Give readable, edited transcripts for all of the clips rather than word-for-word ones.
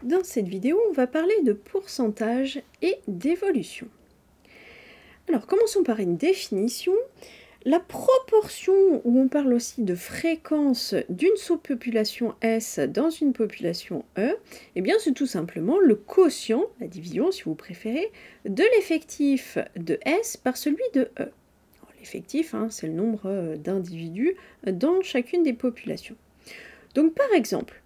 Dans cette vidéo, on va parler de pourcentage et d'évolution. Alors, commençons par une définition. La proportion, où on parle aussi de fréquence d'une sous-population S dans une population E, eh bien c'est tout simplement le quotient, la division si vous préférez, de l'effectif de S par celui de E. L'effectif, c'est le nombre d'individus dans chacune des populations. Donc par exemple,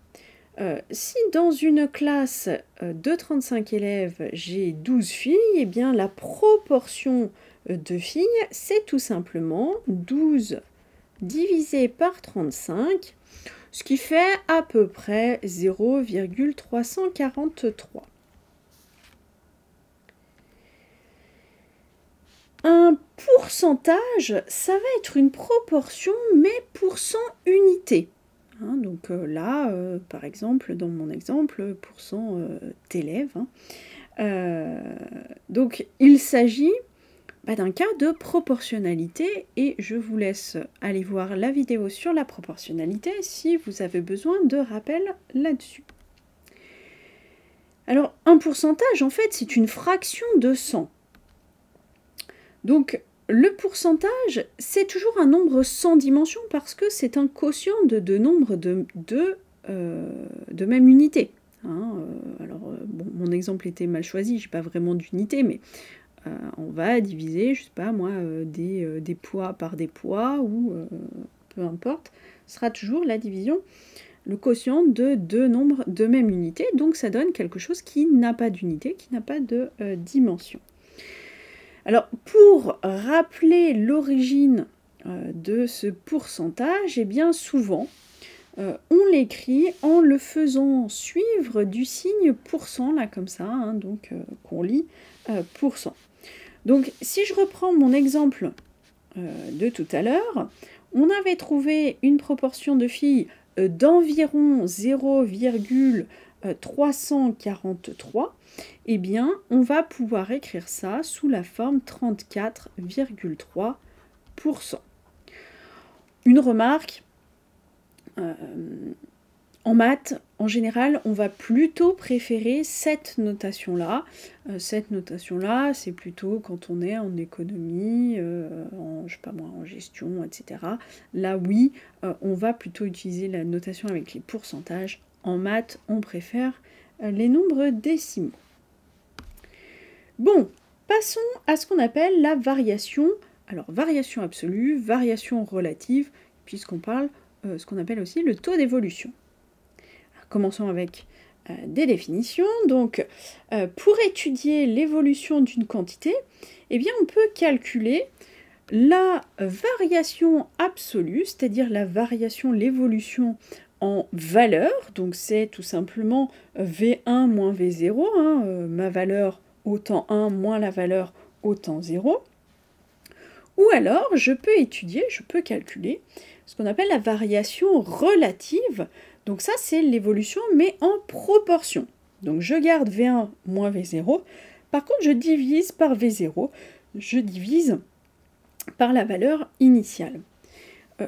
si dans une classe de 35 élèves, j'ai 12 filles, eh bien la proportion de filles, c'est tout simplement 12 divisé par 35, ce qui fait à peu près 0,343. Un pourcentage, ça va être une proportion, mais pour 100 unités. Donc là, par exemple, dans mon exemple, pour 100 d'élèves. Donc il s'agit d'un cas de proportionnalité et je vous laisse aller voir la vidéo sur la proportionnalité si vous avez besoin de rappel là-dessus. Alors un pourcentage, en fait, c'est une fraction de 100. Donc le pourcentage, c'est toujours un nombre sans dimension parce que c'est un quotient de deux nombres de même unité. Bon, mon exemple était mal choisi, je n'ai pas vraiment d'unité, mais on va diviser, je sais pas moi, des poids par des poids, ou peu importe, ce sera toujours la division, le quotient de deux nombres de même unité, donc ça donne quelque chose qui n'a pas d'unité, qui n'a pas de dimension. Alors, pour rappeler l'origine de ce pourcentage, eh bien souvent, on l'écrit en le faisant suivre du signe pourcent, là comme ça, donc qu'on lit pourcent. Donc, si je reprends mon exemple de tout à l'heure, on avait trouvé une proportion de filles d'environ 0,343, eh bien, on va pouvoir écrire ça sous la forme 34,3%. Une remarque, en maths, en général, on va plutôt préférer cette notation-là. Cette notation-là, c'est plutôt quand on est en économie, en gestion, etc. Là, oui, on va plutôt utiliser la notation avec les pourcentages. En maths, on préfère les nombres décimaux. Bon, passons à ce qu'on appelle la variation. Alors, variation absolue, variation relative, puisqu'on parle ce qu'on appelle aussi le taux d'évolution. Commençons avec des définitions. Donc, pour étudier l'évolution d'une quantité, eh bien, on peut calculer la variation absolue, c'est-à-dire la variation, l'évolution en valeur. Donc, c'est tout simplement V1 moins V0, ma valeur autant 1 moins la valeur autant 0. Ou alors, je peux calculer ce qu'on appelle la variation relative. Donc ça, c'est l'évolution, mais en proportion. Donc je garde V1 moins V0. Par contre, je divise par V0. Je divise par la valeur initiale.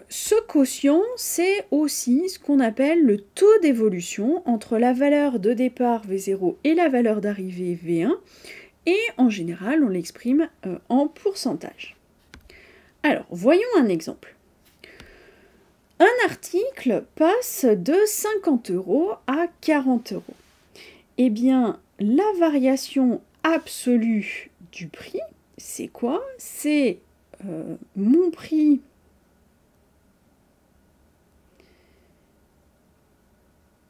Ce quotient, c'est aussi ce qu'on appelle le taux d'évolution entre la valeur de départ V0 et la valeur d'arrivée V1. Et en général, on l'exprime en pourcentage. Alors, voyons un exemple. Un article passe de 50 € à 40 €. Eh bien, la variation absolue du prix, c'est quoi? C'est mon prix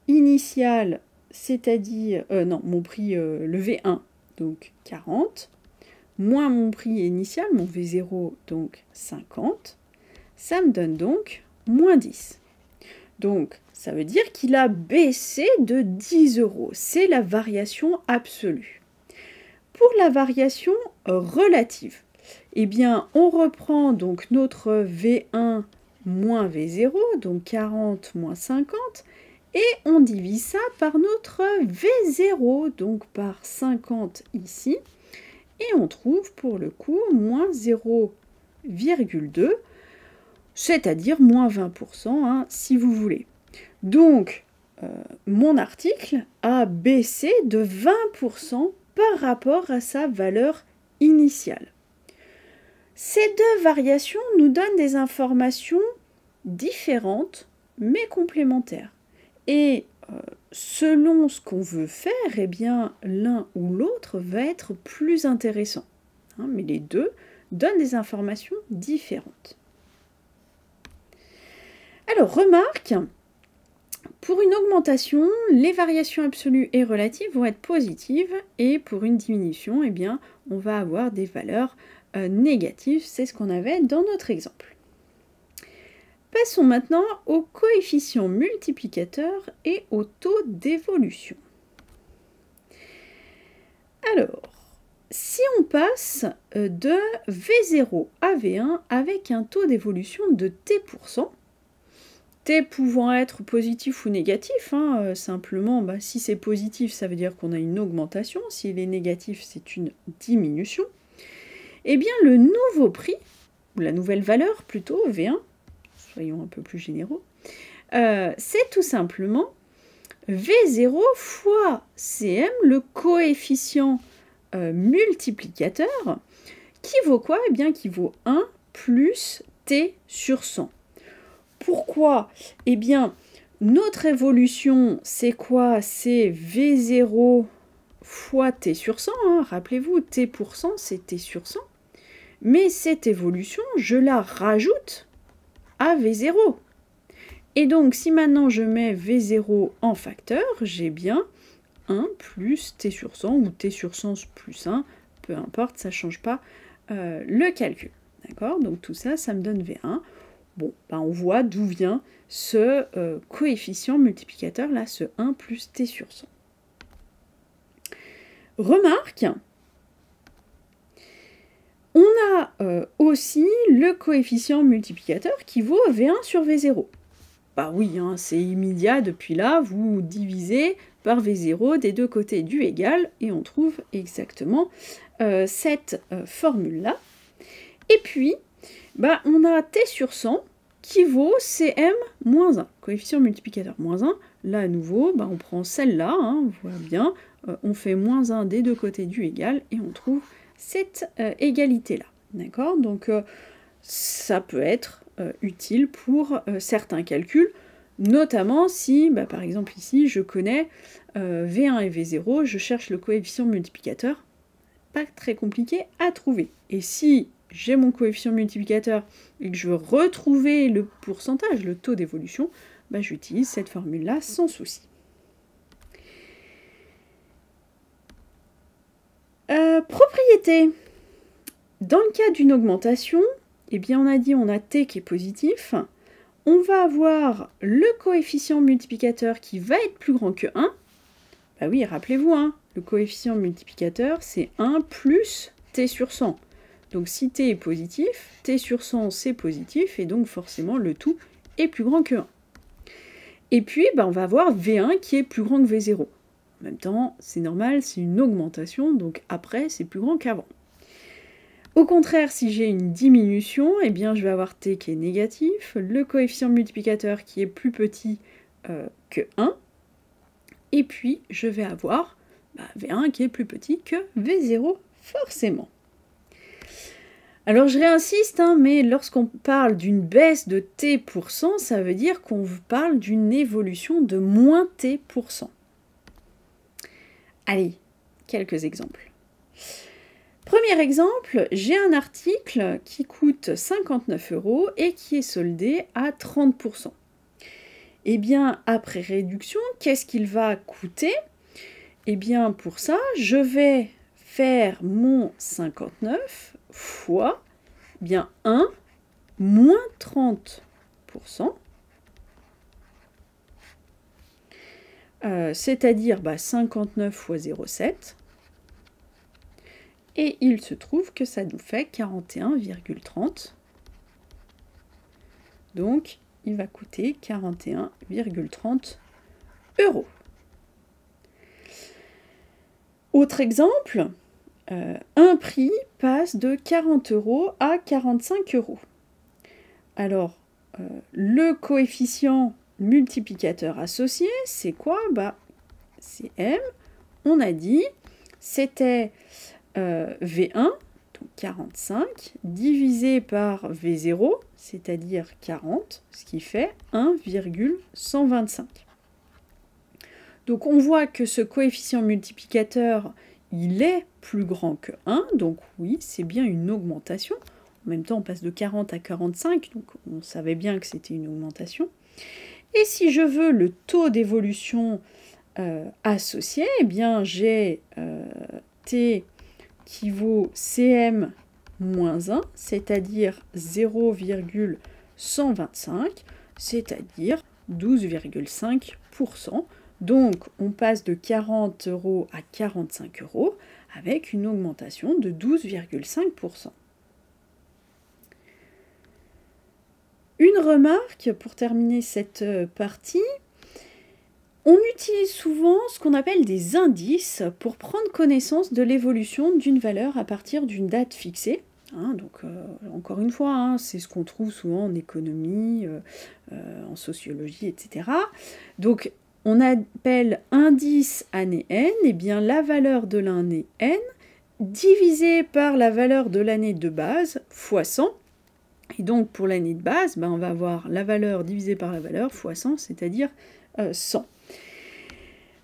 initial, c'est-à-dire, mon prix, le V1, donc 40, moins mon prix initial, mon V0, donc 50, ça me donne donc moins 10. Donc, ça veut dire qu'il a baissé de 10 €. C'est la variation absolue. Pour la variation relative, eh bien, on reprend donc notre V1 moins V0, donc 40 moins 50, et on divise ça par notre V0, donc par 50 ici, et on trouve pour le coup moins 0,2, c'est-à-dire moins 20%, si vous voulez. Donc, mon article a baissé de 20% par rapport à sa valeur initiale. Ces deux variations nous donnent des informations différentes mais complémentaires. Et selon ce qu'on veut faire, eh bien l'un ou l'autre va être plus intéressant. Mais les deux donnent des informations différentes. Alors remarque, pour une augmentation, les variations absolues et relatives vont être positives et pour une diminution, eh bien, on va avoir des valeurs négatives. C'est ce qu'on avait dans notre exemple. Passons maintenant au coefficient multiplicateur et au taux d'évolution. Alors, si on passe de V0 à V1 avec un taux d'évolution de t%, t pouvant être positif ou négatif, simplement si c'est positif ça veut dire qu'on a une augmentation, s'il est négatif c'est une diminution, eh bien le nouveau prix, ou la nouvelle valeur plutôt, V1, soyons un peu plus généraux, c'est tout simplement V0 fois Cm, le coefficient multiplicateur, qui vaut quoi? Eh bien qui vaut 1 plus t sur 100. Pourquoi? Eh bien, notre évolution, c'est quoi? C'est V0 fois t sur 100. Rappelez-vous, t%, c'est t sur 100. Mais cette évolution, je la rajoute à V0. Et donc, si maintenant je mets V0 en facteur, j'ai bien 1 plus t sur 100 ou t sur 100 plus 1, peu importe, ça ne change pas le calcul. D'accord? Donc tout ça, ça me donne V1. Bon, on voit d'où vient ce coefficient multiplicateur, là, ce 1 plus t sur 100. Remarque, on a aussi le coefficient multiplicateur qui vaut V1 sur V0. Bah oui, c'est immédiat, depuis là, vous divisez par V0 des deux côtés du égal, et on trouve exactement cette formule-là. Et puis, on a t sur 100 qui vaut Cm moins 1, coefficient multiplicateur moins 1. Là, à nouveau, on prend celle-là, on voit bien, on fait moins 1 des deux côtés du égal, et on trouve cette égalité-là. D'accord? Donc, ça peut être utile pour certains calculs, notamment si, par exemple ici, je connais V1 et V0, je cherche le coefficient multiplicateur, pas très compliqué à trouver. Et si j'ai mon coefficient multiplicateur et que je veux retrouver le pourcentage, le taux d'évolution, j'utilise cette formule-là sans souci. Propriété. Dans le cas d'une augmentation, eh bien on a dit on a t qui est positif, on va avoir le coefficient multiplicateur qui va être plus grand que 1. Bah oui, rappelez-vous, le coefficient multiplicateur c'est 1 plus t sur 100. Donc si t est positif, t sur 100 c'est positif, et donc forcément le tout est plus grand que 1. Et puis on va avoir V1 qui est plus grand que V0. En même temps, c'est normal, c'est une augmentation, donc après c'est plus grand qu'avant. Au contraire, si j'ai une diminution, eh bien je vais avoir t qui est négatif, le coefficient multiplicateur qui est plus petit que 1, et puis je vais avoir V1 qui est plus petit que V0, forcément. Alors je réinsiste, mais lorsqu'on parle d'une baisse de t%, ça veut dire qu'on parle d'une évolution de moins t%. Allez, quelques exemples. Premier exemple, j'ai un article qui coûte 59 € et qui est soldé à 30%. Eh bien, après réduction, qu'est-ce qu'il va coûter? Eh bien, pour ça, je vais faire mon 59 fois 1 moins 30%, c'est-à-dire 59 fois 0,7. Et il se trouve que ça nous fait 41,30. Donc, il va coûter 41,30 €. Autre exemple, un prix passe de 40 € à 45 €. Alors, le coefficient multiplicateur associé, c'est quoi? Bah, c'est M. On a dit, c'était V1, donc 45, divisé par V0, c'est-à-dire 40, ce qui fait 1,125. Donc on voit que ce coefficient multiplicateur, il est plus grand que 1, donc oui, c'est bien une augmentation. En même temps, on passe de 40 à 45, donc on savait bien que c'était une augmentation. Et si je veux le taux d'évolution associé, eh bien j'ai T qui vaut Cm moins 1, c'est-à-dire 0,125, c'est-à-dire 12,5%. Donc on passe de 40 € à 45 € avec une augmentation de 12,5%. Une remarque pour terminer cette partie, on utilise souvent ce qu'on appelle des indices pour prendre connaissance de l'évolution d'une valeur à partir d'une date fixée. Donc encore une fois, c'est ce qu'on trouve souvent en économie, en sociologie, etc. Donc on appelle indice année n, et bien la valeur de l'année n divisée par la valeur de l'année de base fois 100. Et donc pour l'année de base, on va avoir la valeur divisée par la valeur fois 100, c'est-à-dire 100.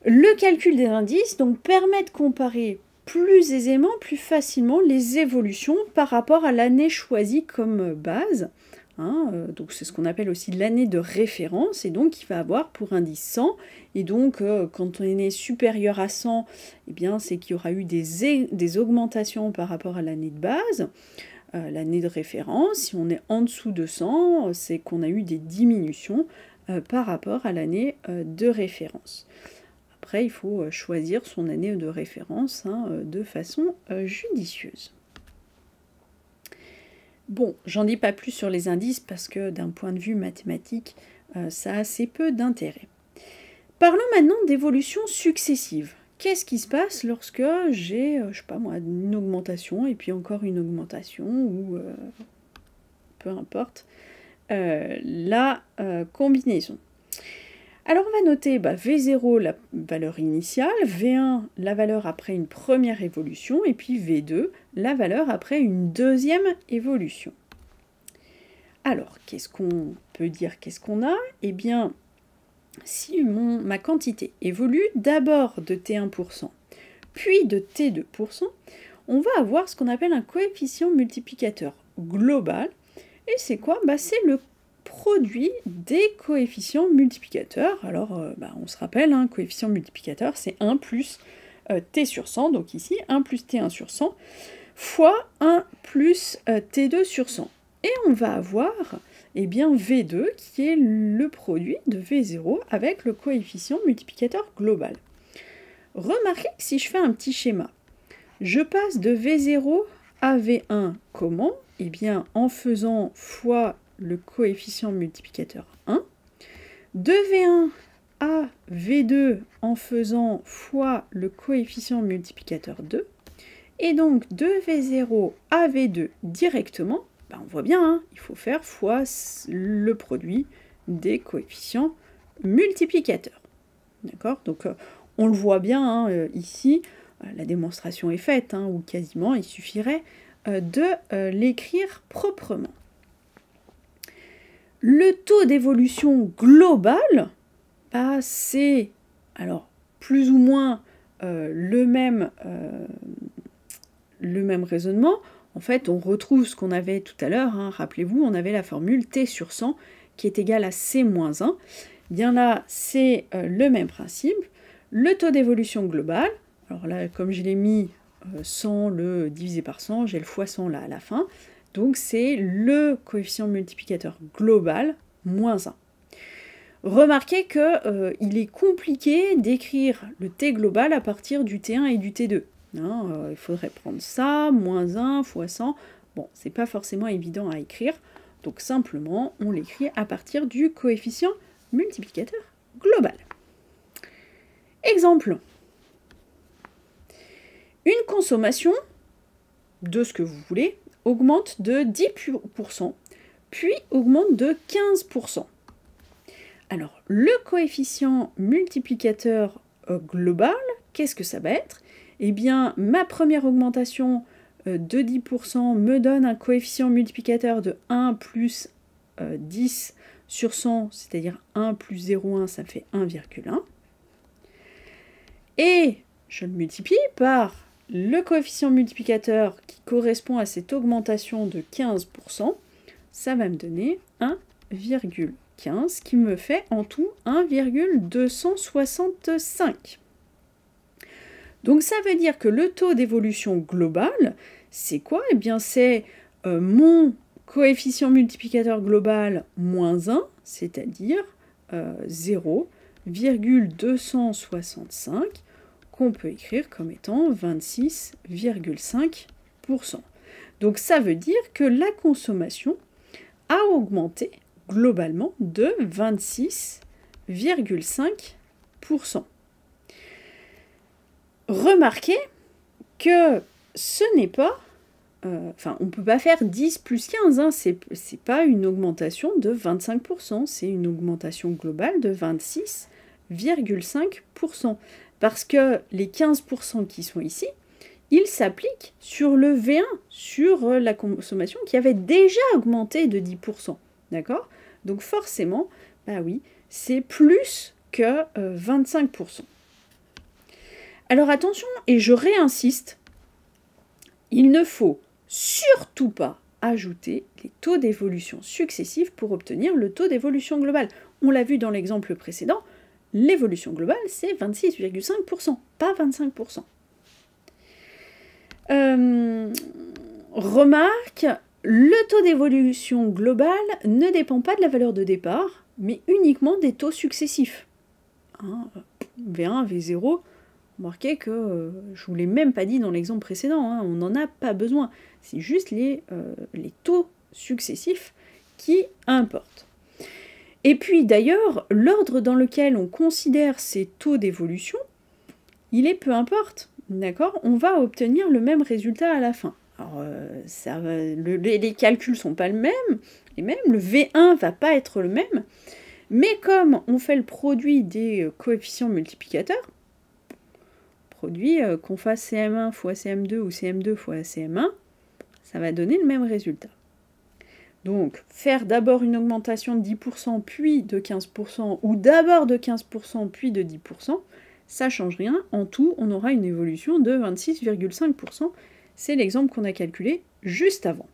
Le calcul des indices donc, permet de comparer plus aisément, plus facilement les évolutions par rapport à l'année choisie comme base. Donc c'est ce qu'on appelle aussi l'année de référence, et donc il va avoir pour indice 100, et donc quand on est supérieur à 100, eh bien c'est qu'il y aura eu des augmentations par rapport à l'année de base. L'année de référence, si on est en dessous de 100, c'est qu'on a eu des diminutions par rapport à l'année de référence. Après, il faut choisir son année de référence de façon judicieuse. Bon, j'en dis pas plus sur les indices parce que d'un point de vue mathématique, ça a assez peu d'intérêt. Parlons maintenant d'évolution successive. Qu'est-ce qui se passe lorsque j'ai, je sais pas moi, une augmentation et puis encore une augmentation ou peu importe la combinaison. Alors on va noter V0 la valeur initiale, V1 la valeur après une première évolution et puis V2 la valeur après une deuxième évolution. Alors qu'est-ce qu'on peut dire, qu'est-ce qu'on a? Eh bien, si ma quantité évolue d'abord de T1%, puis de T2%, on va avoir ce qu'on appelle un coefficient multiplicateur global. Et c'est quoi? C'est le produit des coefficients multiplicateurs. Alors, on se rappelle, un coefficient multiplicateur, c'est 1 plus T sur 100, donc ici, 1 plus T1 sur 100, fois 1 plus T2 sur 100. Et on va avoir V2 qui est le produit de V0 avec le coefficient multiplicateur global. Remarquez que si je fais un petit schéma, je passe de V0 à V1 comment? Eh bien en faisant fois le coefficient multiplicateur 1, de V1 à V2 en faisant fois le coefficient multiplicateur 2, et donc de V0 à V2 directement, on voit bien, il faut faire fois le produit des coefficients multiplicateurs. D'accord? Donc on le voit bien ici, la démonstration est faite, ou quasiment, il suffirait de l'écrire proprement. Le taux d'évolution global, c'est alors plus ou moins le même raisonnement. En fait, on retrouve ce qu'on avait tout à l'heure, rappelez-vous, on avait la formule T sur 100 qui est égale à C moins 1. Bien là, c'est le même principe. Le taux d'évolution global, alors là, comme je l'ai mis 100, le divisé par 100, j'ai le fois 100 là à la fin. Donc c'est le coefficient multiplicateur global moins 1. Remarquez qu'il est compliqué d'écrire le T global à partir du T1 et du T2. Il faudrait prendre ça, moins 1, fois 100. Bon, c'est pas forcément évident à écrire. Donc simplement, on l'écrit à partir du coefficient multiplicateur global. Exemple. Une consommation de ce que vous voulez augmente de 10%, puis augmente de 15%. Alors, le coefficient multiplicateur global, qu'est-ce que ça va être? Eh bien, ma première augmentation de 10% me donne un coefficient multiplicateur de 1 plus 10 sur 100, c'est-à-dire 1 plus 0,1, ça fait 1,1. Et je le multiplie par le coefficient multiplicateur qui correspond à cette augmentation de 15%, ça va me donner 1,15, qui me fait en tout 1,265. Donc ça veut dire que le taux d'évolution global, c'est quoi? Eh bien c'est mon coefficient multiplicateur global moins 1, c'est-à-dire 0,265, qu'on peut écrire comme étant 26,5%. Donc ça veut dire que la consommation a augmenté globalement de 26,5%. Remarquez que ce n'est pas... on ne peut pas faire 10 plus 15, hein, c'est pas une augmentation de 25%, c'est une augmentation globale de 26,5%. Parce que les 15% qui sont ici, ils s'appliquent sur le V1, sur la consommation qui avait déjà augmenté de 10%. D'accord? Donc forcément, bah oui, c'est plus que 25%. Alors attention, et je réinsiste, il ne faut surtout pas ajouter les taux d'évolution successifs pour obtenir le taux d'évolution globale. On l'a vu dans l'exemple précédent, l'évolution globale, c'est 26,5%, pas 25%. Remarque, le taux d'évolution globale ne dépend pas de la valeur de départ, mais uniquement des taux successifs. V1, V0, remarquez que je ne vous l'ai même pas dit dans l'exemple précédent, hein, on n'en a pas besoin. C'est juste les taux successifs qui importent. Et puis d'ailleurs, l'ordre dans lequel on considère ces taux d'évolution, il est peu importe, d'accord? On va obtenir le même résultat à la fin. Alors, les calculs ne sont pas les mêmes, le V1 ne va pas être le même, mais comme on fait le produit des coefficients multiplicateurs, qu'on fasse CM1 fois CM2 ou CM2 fois CM1, ça va donner le même résultat. Donc, faire d'abord une augmentation de 10%, puis de 15%, ou d'abord de 15%, puis de 10%, ça ne change rien. En tout, on aura une évolution de 26,5%. C'est l'exemple qu'on a calculé juste avant.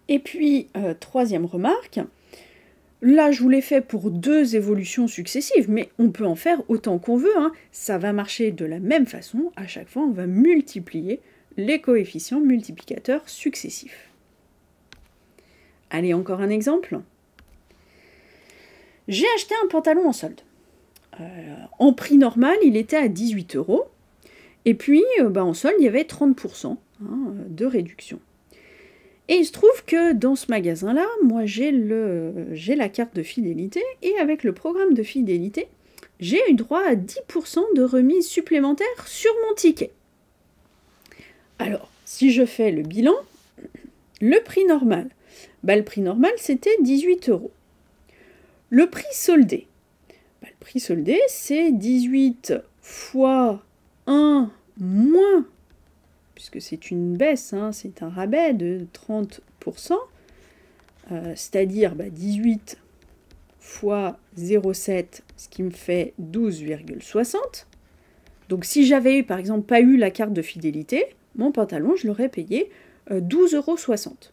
Et puis, troisième remarque, là, je vous l'ai fait pour 2 évolutions successives, mais on peut en faire autant qu'on veut, hein. Ça va marcher de la même façon. À chaque fois, on va multiplier les coefficients multiplicateurs successifs. Allez, encore un exemple. J'ai acheté un pantalon en solde. En prix normal, il était à 18 €. Et puis, en solde, il y avait 30% de réduction. Et il se trouve que dans ce magasin-là, moi j'ai la carte de fidélité, et avec le programme de fidélité, j'ai eu droit à 10% de remise supplémentaire sur mon ticket. Alors, si je fais le bilan, le prix normal, le prix normal c'était 18 €. Le prix soldé, le prix soldé c'est 18 fois 1 moins, puisque c'est une baisse, hein, c'est un rabais de 30%, c'est-à-dire 18 fois 0,7, ce qui me fait 12,60. Donc si j'avais par exemple pas eu la carte de fidélité, mon pantalon, je l'aurais payé 12,60 €.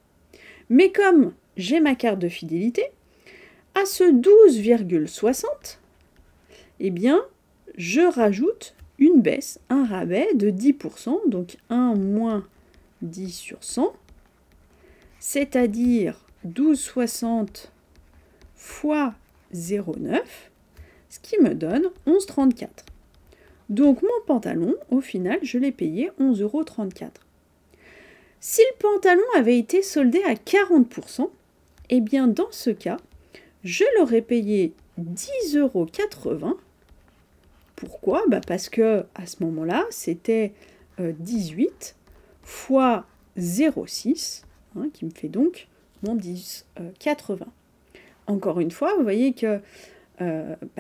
Mais comme j'ai ma carte de fidélité, à ce 12,60, eh bien, je rajoute une baisse, un rabais de 10%, donc 1 moins 10 sur 100, c'est-à-dire 12,60 fois 0,9, ce qui me donne 11,34. Donc mon pantalon, au final, je l'ai payé 11,34 €. Si le pantalon avait été soldé à 40%, eh bien dans ce cas, je l'aurais payé 10,80 €. Pourquoi? Parce que à ce moment-là, c'était 18 fois 0,6, qui me fait donc mon 10,80. Encore une fois, vous voyez que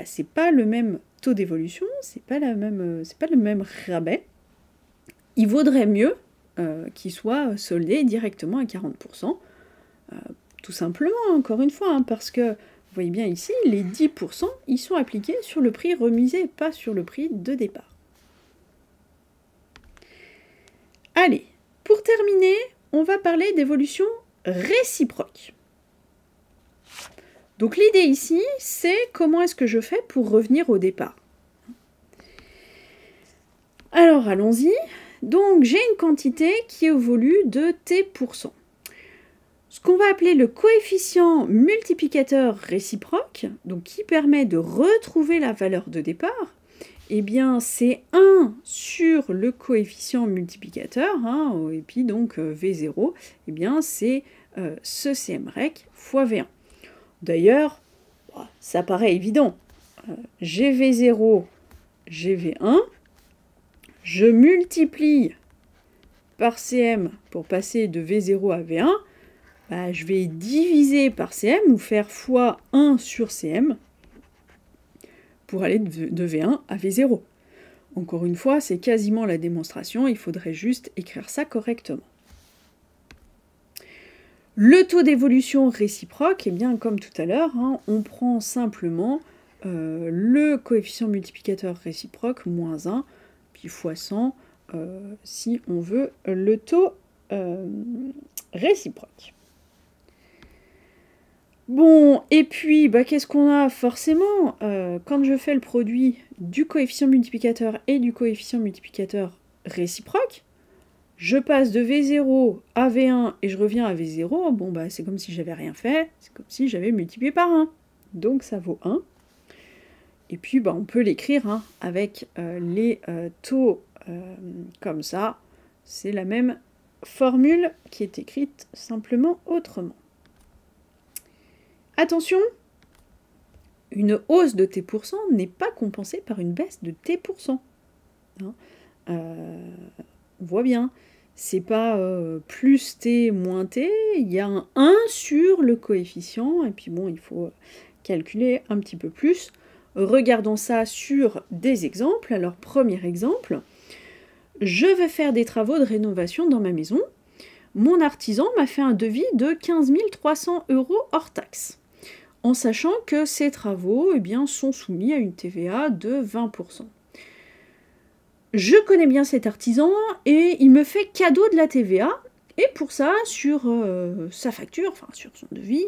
c'est pas le même taux d'évolution, c'est pas le même rabais. Il vaudrait mieux qu'il soit soldé directement à 40%, tout simplement, encore une fois, hein, parce que, vous voyez bien ici, les 10%, ils sont appliqués sur le prix remisé, pas sur le prix de départ. Allez, pour terminer, on va parler d'évolution réciproque. Donc l'idée ici, c'est comment est-ce que je fais pour revenir au départ. Alors allons-y. Donc j'ai une quantité qui évolue de t%. Ce qu'on va appeler le coefficient multiplicateur réciproque, donc qui permet de retrouver la valeur de départ, eh bien c'est 1 sur le coefficient multiplicateur, hein, et puis donc V0, eh bien c'est ce CMREC fois V1. D'ailleurs, ça paraît évident. J'ai V0, j'ai V1, je multiplie par CM pour passer de V0 à V1, je vais diviser par CM ou faire fois 1 sur CM pour aller de V1 à V0. Encore une fois, c'est quasiment la démonstration, il faudrait juste écrire ça correctement. Le taux d'évolution réciproque, eh bien, comme tout à l'heure, hein, on prend simplement le coefficient multiplicateur réciproque, moins 1, puis fois 100, si on veut le taux réciproque. Bon, et puis, qu'est-ce qu'on a forcément quand je fais le produit du coefficient multiplicateur et du coefficient multiplicateur réciproque, je passe de V0 à V1 et je reviens à V0, bon c'est comme si j'avais rien fait, c'est comme si j'avais multiplié par 1. Donc ça vaut 1. Et puis on peut l'écrire hein, avec les taux comme ça. C'est la même formule qui est écrite simplement autrement. Attention, une hausse de T% n'est pas compensée par une baisse de T%. Hein, on voit bien, c'est pas plus T moins T, il y a un 1 sur le coefficient, et puis il faut calculer un petit peu plus. Regardons ça sur des exemples. Alors, premier exemple, je vais faire des travaux de rénovation dans ma maison. Mon artisan m'a fait un devis de 15 300 € hors taxe, en sachant que ces travaux sont soumis à une TVA de 20%. Je connais bien cet artisan et il me fait cadeau de la TVA. Et pour ça, sur sa facture, enfin sur son devis,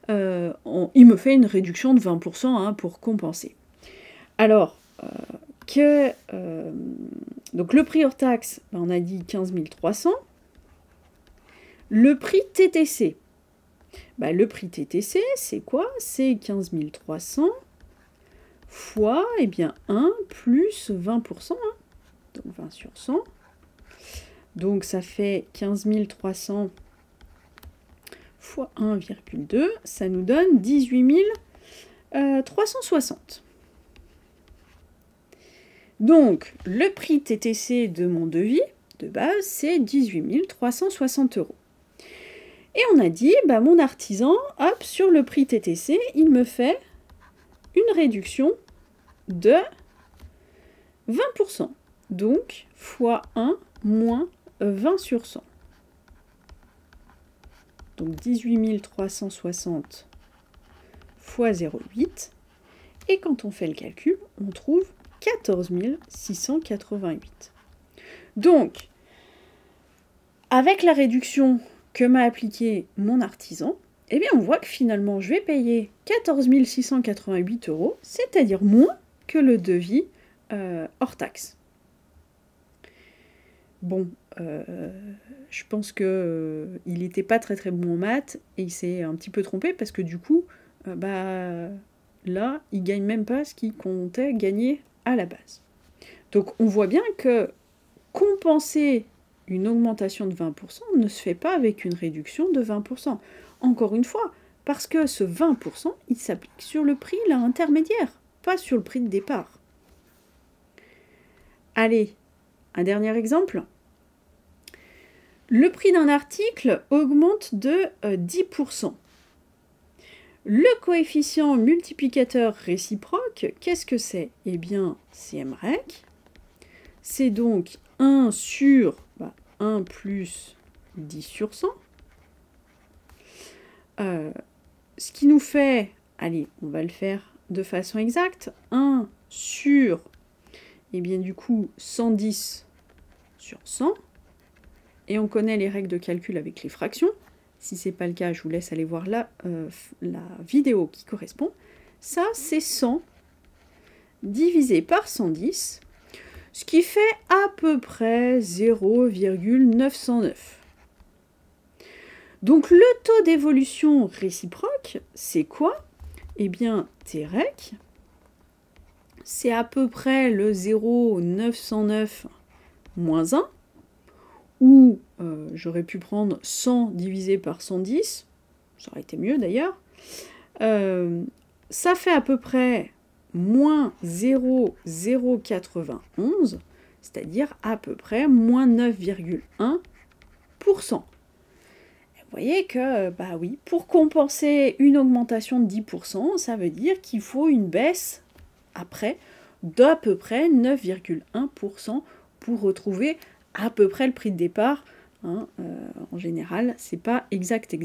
il me fait une réduction de 20% hein, pour compenser. Alors, donc le prix hors taxe, on a dit 15 300. Le prix TTC. Le prix TTC, c'est quoi? C'est 15 300 fois 1 plus 20%. Hein. Donc 20 sur 100. Donc ça fait 15 300 fois 1,2. Ça nous donne 18 360. Donc le prix TTC de mon devis de base, c'est 18 360 €. Et on a dit, mon artisan, hop, sur le prix TTC, il me fait une réduction de 20%. Donc, fois 1 moins 20 sur 100. Donc 18 360 fois 0,8. Et quand on fait le calcul, on trouve 14 688. Donc, avec la réduction que m'a appliqué mon artisan, on voit que finalement, je vais payer 14 688 €, c'est-à-dire moins que le devis hors taxe. Bon, je pense qu'il n'était pas très très bon en maths et il s'est un petit peu trompé parce que du coup, là, il ne gagne même pas ce qu'il comptait gagner à la base. Donc on voit bien que compenser une augmentation de 20% ne se fait pas avec une réduction de 20%. Encore une fois, parce que ce 20%, il s'applique sur le prix là, intermédiaire, pas sur le prix de départ. Allez, un dernier exemple. Le prix d'un article augmente de 10%. Le coefficient multiplicateur réciproque, qu'est-ce que c'est? Eh bien, c'est mrec. C'est donc 1 sur 1 plus 10 sur 100. Ce qui nous fait, allez, on va le faire de façon exacte, 1 sur, et bien du coup, 110 sur 100. Et on connaît les règles de calcul avec les fractions. Si ce n'est pas le cas, je vous laisse aller voir la vidéo qui correspond. Ça, c'est 100 divisé par 110, ce qui fait à peu près 0,909. Donc le taux d'évolution réciproque, c'est quoi? Eh bien, Trec, c'est à peu près le 0,909 moins 1, ou j'aurais pu prendre 100 divisé par 110, ça aurait été mieux d'ailleurs. Ça fait à peu près moins 0,091, c'est-à-dire à peu près moins 9,1%. Vous voyez que, bah oui, pour compenser une augmentation de 10%, ça veut dire qu'il faut une baisse après d'à peu près 9,1% pour retrouver à peu près le prix de départ. En général, c'est pas exact.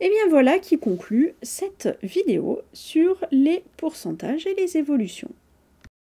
Et bien voilà qui conclut cette vidéo sur les pourcentages et les évolutions.